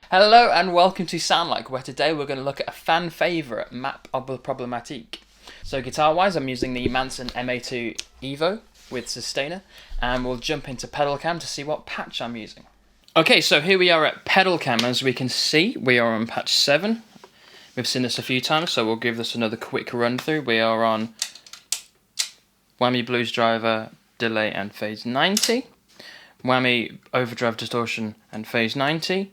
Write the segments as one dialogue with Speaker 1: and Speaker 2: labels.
Speaker 1: Hello and welcome to Sound Like, where today we're going to look at a fan favourite map of the Problematique. So guitar wise I'm using the Manson MA2 Evo with Sustainer, and we'll jump into pedal cam to see what patch I'm using. Okay, so here we are at pedal cam. As we can see, we are on patch 7. We've seen this a few times, so we'll give this another quick run through. We are on Whammy Blues Driver, Delay and Phase 90. Whammy Overdrive Distortion and Phase 90.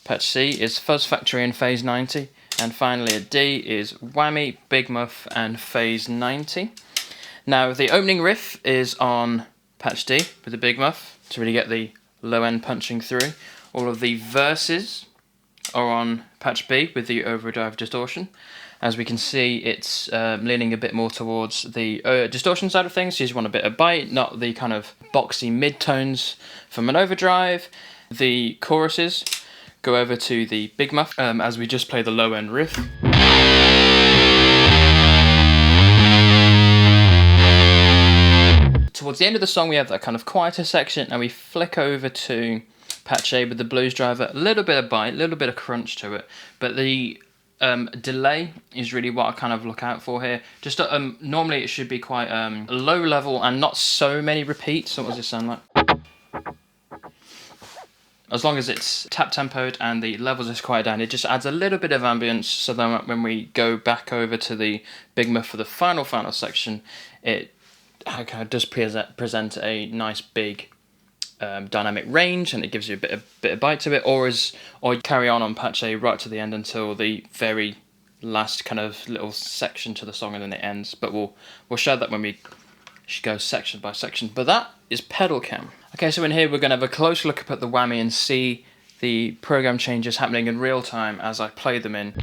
Speaker 1: Patch C is Fuzz Factory and Phase 90, and finally at D is Whammy, Big Muff and Phase 90. Now the opening riff is on patch D with the Big Muff to really get the low end punching through. All of the verses are on patch B with the Overdrive Distortion. As we can see, it's leaning a bit more towards the distortion side of things, so you just want a bit of bite, not the kind of boxy mid-tones from an overdrive. The choruses go over to the Big Muff as we just play the low end riff. Towards the end of the song we have that kind of quieter section, and we flick over to patch A with the Blues Driver. A little bit of bite, a little bit of crunch to it, but the delay is really what I kind of look out for here. Just normally it should be quite low level and not so many repeats. So what does this sound like? As long as it's tap tempoed and the levels is quite down, it just adds a little bit of ambience, so then when we go back over to the Big Muff for the final section, it kind of does present a nice big dynamic range, and it gives you a bit of bite to it, or carry on patch A right to the end until the very last kind of little section to the song, and then it ends. But we'll show that when we go section by section. But that is pedal cam. Okay, so in here we're going to have a close look at the Whammy and see the program changes happening in real time as I play them in.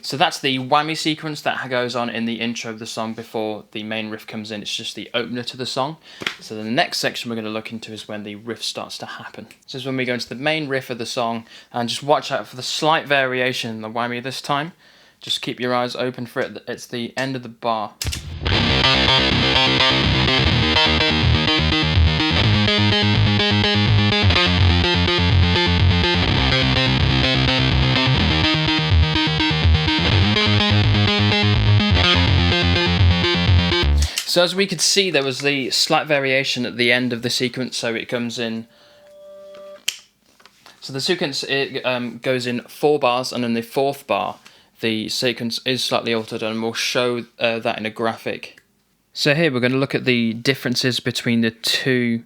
Speaker 1: So that's the Whammy sequence that goes on in the intro of the song before the main riff comes in. It's just the opener to the song. So the next section we're going to look into is when the riff starts to happen. So this is when we go into the main riff of the song, and just watch out for the slight variation in the Whammy this time. Just keep your eyes open for it. It's the end of the bar. So as we could see, there was the slight variation at the end of the sequence, so it comes in. So the sequence goes in 4 bars, and in the 4th bar, the sequence is slightly altered, and we'll show that in a graphic. So here we're going to look at the differences between the two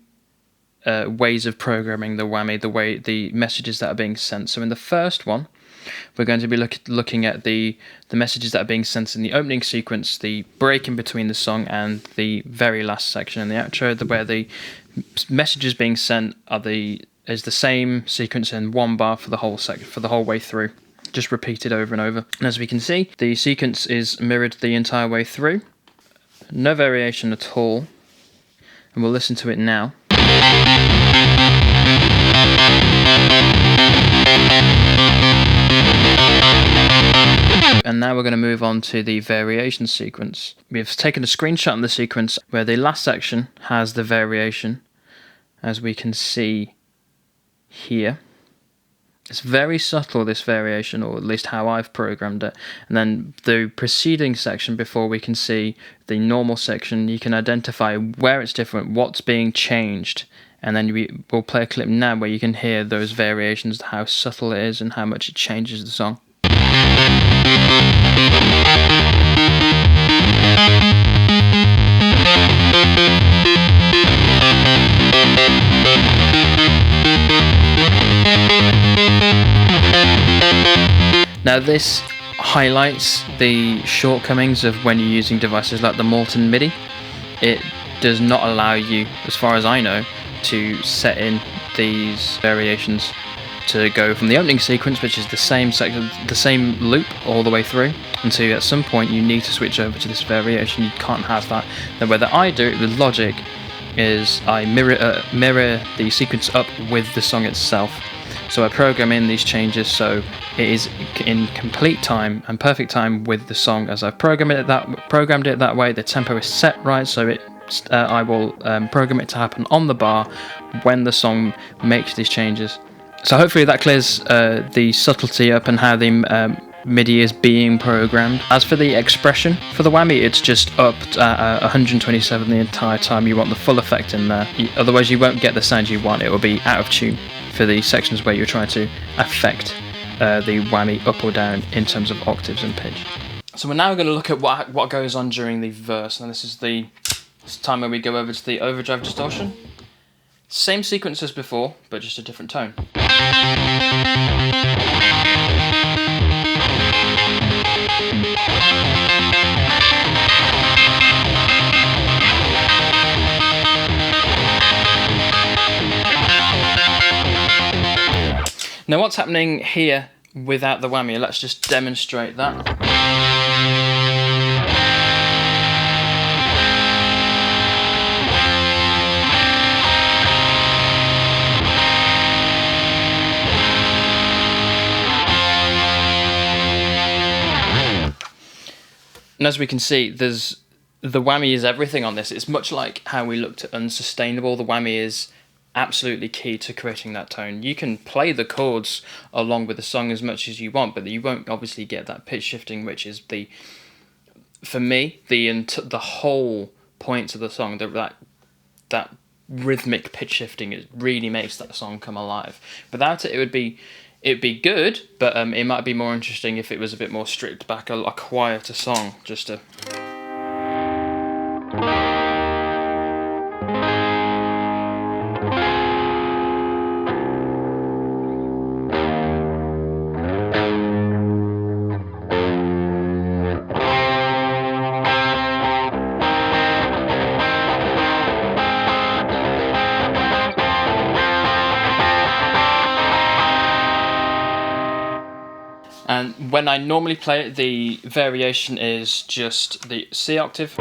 Speaker 1: ways of programming the Whammy, the messages that are being sent. So in the first one, We're going to be looking at the messages that are being sent in the opening sequence, the break in between the song, and the very last section in the outro, where the messages being sent is the same sequence in one bar for the whole way through, just repeated over and over. And as we can see, the sequence is mirrored the entire way through, no variation at all. And we'll listen to it now. And now we're going to move on to the variation sequence. We've taken a screenshot of the sequence where the last section has the variation, as we can see here. It's very subtle, this variation, or at least how I've programmed it. And then the preceding section, before we can see the normal section, you can identify where it's different, what's being changed. And then we'll play a clip now where you can hear those variations, how subtle it is and how much it changes the song. Now this highlights the shortcomings of when you're using devices like the Molten MIDI. It does not allow you, as far as I know, to set in these variations to go from the opening sequence, which is the same section, the same loop all the way through, until at some point you need to switch over to this variation. You can't have that. The way that I do it with Logic is I mirror the sequence up with the song itself. So I program in these changes so it is in complete time and perfect time with the song as I've programmed it that way. The tempo is set right, so I will program it to happen on the bar when the song makes these changes. So hopefully that clears the subtlety up and how the MIDI is being programmed. As for the expression for the whammy, it's just up at 127 the entire time. You want the full effect in there, otherwise you won't get the sound you want. It will be out of tune for the sections where you're trying to affect the whammy up or down in terms of octaves and pitch. So we're now going to look at what goes on during the verse, and this is the time when we go over to the overdrive distortion. Same sequence as before, but just a different tone. Now what's happening here without the whammy? Let's just demonstrate that. And as we can see, the whammy is everything on this. It's much like how we looked at Unsustainable. The whammy is absolutely key to creating that tone. You can play the chords along with the song as much as you want, but you won't obviously get that pitch shifting, which is for me, the whole point of the song. That rhythmic pitch shifting, it really makes that song come alive. Without it, it'd be good, but it might be more interesting if it was a bit more stripped back, a quieter song, just to. And when I normally play it, the variation is just the C octave,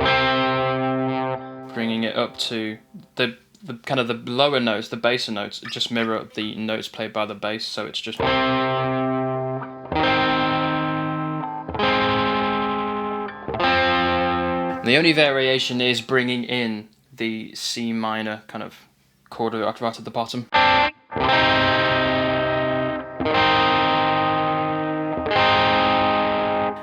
Speaker 1: bringing it up to the kind of the lower notes, the basser notes, just mirror up the notes played by the bass, so it's just. The only variation is bringing in the C minor kind of chord right at the bottom.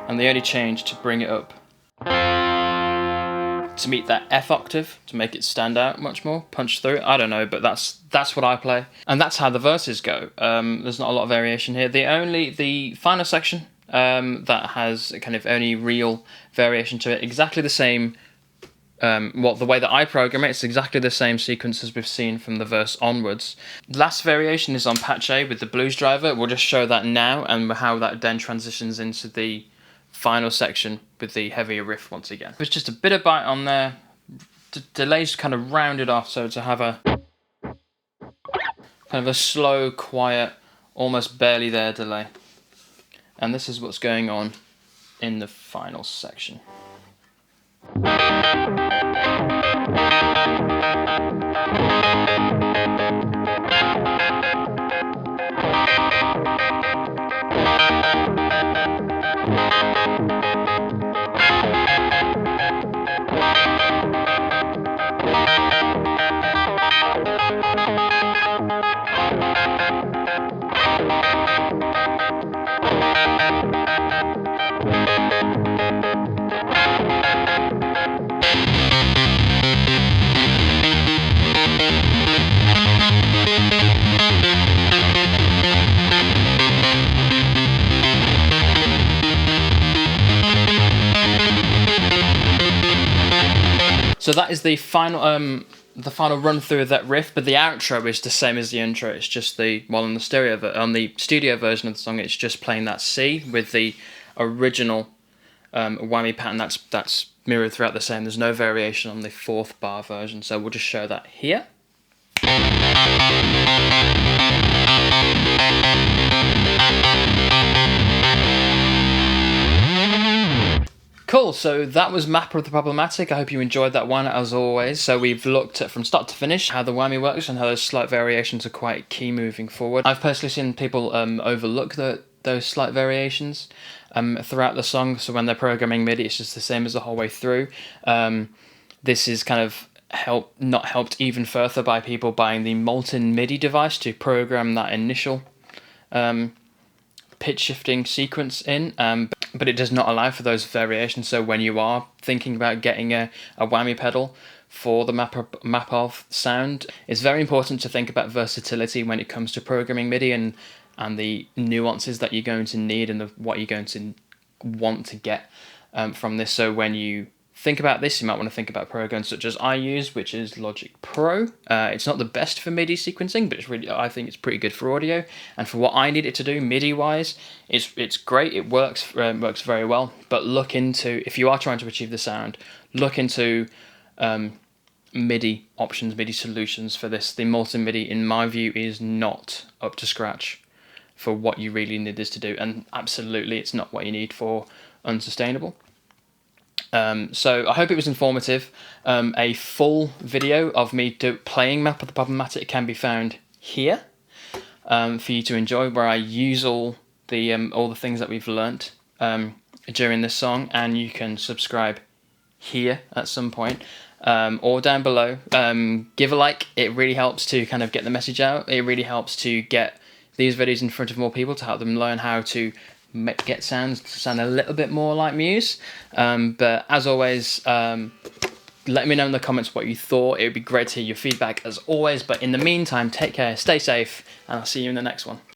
Speaker 1: And the only change to bring it up to meet that F octave, to make it stand out much more, punch through. I don't know, but that's what I play, and that's how the verses go. There's not a lot of variation here. The final section that has kind of only real variation to it, exactly the same the way that I program it, it's exactly the same sequence as we've seen from the verse onwards. Last variation is on patch A with the blues driver. We'll just show that now and how that then transitions into the final section with the heavier riff once again. There's just a bit of bite on there. Delay's kind of rounded off, so to have a kind of a slow, quiet, almost barely there delay. And this is what's going on in the final section. So that is the final run through of that riff, but the outro is the same as the intro. It's just on the studio version of the song, it's just playing that C with the original whammy pattern that's mirrored throughout the same. There's no variation on the 4th bar version, so we'll just show that here. Cool, so that was Map of the Problematic. I hope you enjoyed that one as always. So we've looked at from start to finish how the whammy works and how those slight variations are quite key moving forward. I've personally seen people overlook those slight variations throughout the song, so when they're programming MIDI it's just the same as the whole way through. This is kind of not helped even further by people buying the Molten MIDI device to program that initial pitch shifting sequence in, but it does not allow for those variations. So when you are thinking about getting a whammy pedal for the map of sound, it's very important to think about versatility when it comes to programming MIDI and the nuances that you're going to need and what you're going to want to get from this. So when you think about this, you might want to think about programs such as I use, which is Logic Pro. It's not the best for MIDI sequencing, but I think it's pretty good for audio. And for what I need it to do MIDI-wise, it's great. It works very well. But look into, if you are trying to achieve the sound, look into MIDI options, MIDI solutions for this. The Molten MIDI, in my view, is not up to scratch for what you really need this to do. And absolutely, it's not what you need for Unsustainable. So I hope it was informative. A full video of me playing Map of the Problematic can be found here for you to enjoy, where I use all the things that we've learnt during this song, and you can subscribe here at some point or down below. Give a like. It really helps to kind of get the message out. It really helps to get these videos in front of more people, to help them learn how to get sounds to sound a little bit more like Muse. But as always, let me know in the comments what you thought. It would be great to hear your feedback as always. But in the meantime, take care, stay safe, and I'll see you in the next one.